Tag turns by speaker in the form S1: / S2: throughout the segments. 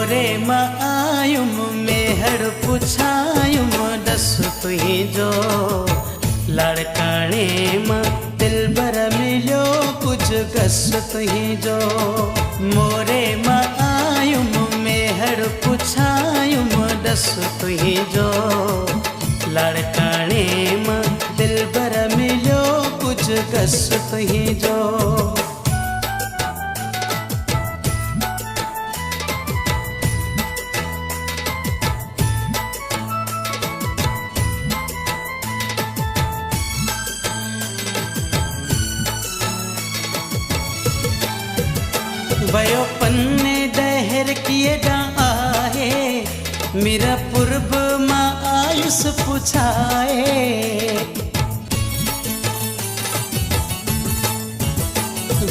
S1: मोरे मां आयुम मेहर पुछायुम दस तुही जो लाड़काने मां दिलबर मिलियो कुछ गस तुही जो मोरे मां आयुम मेहर पुछायुम दस तुही जो लाड़काने मां दिलबर मिलियो कुछ गस तुही जो वयो पन्ने दहर किए आहे मेरा पूर्व मां आयुष पुछाए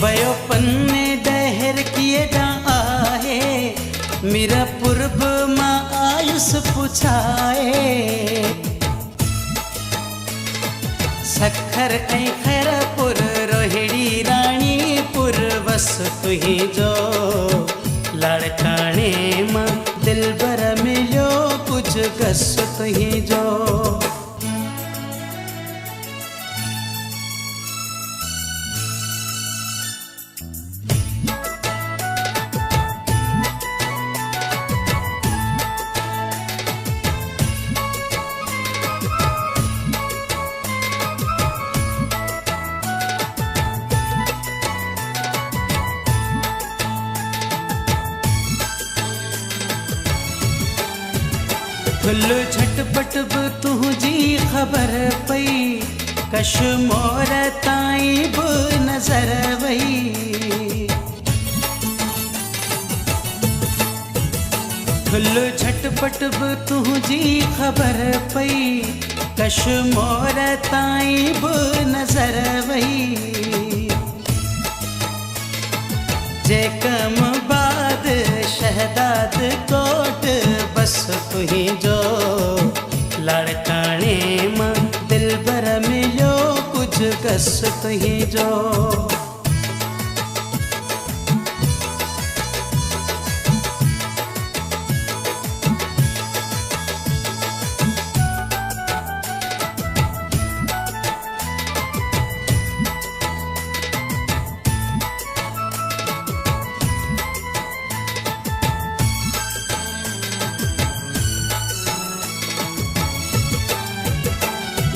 S1: वयो पन्ने दहर किए आहे मेरा पूर्व मां आयुष पुछाए सखर ऐं खैरपुर रोहिड़ी रानीपुर बस तुही जो लाड़काने मां दिलबर मिलियो कुछ गस तुही जो फुल झटपट बि तुझी ख़बर पई कश मोर ताईं बि नज़र वई फुल झटपट बि तुझी ख़बर पई कश मोर ताईं बि नज़र वई जे कम बाद शहदाद कोट बस तुही जो लाड़काने मां दिलबर मिलियो कुछ गस तुही जो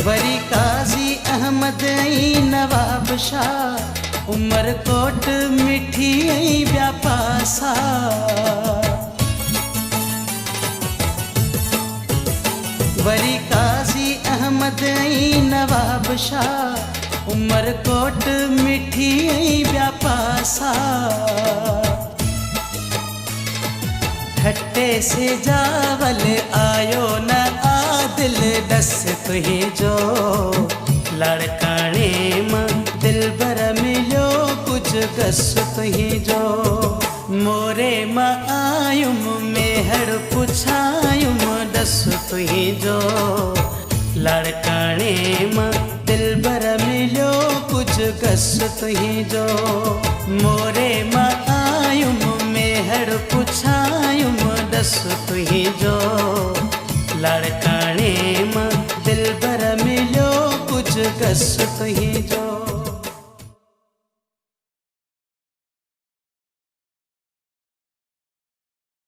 S1: वरी काजी अहमद ऐं नवाब शाह उमरकोट मिठी ऐं ॿिया पासा वरी काजी अहमद ऐं नवाब शाह उमरकोट मिठी ऐं ॿिया पासा ठट्टे से जावल आयो न आदिल दस तुही जो लाड़काने मां दिलबर मिलियो कुछ गस तुही जो मोरे मां आयुम मेहर पुछायुम दस तुही जो लाड़काने मां दिलबर मिलियो कुछ गस तुही जो मोरे मां आयुम मेहर पुछायुम दस तुही जो लाड़काने मां दिलबर मिलियो कुछ गस तुही जो।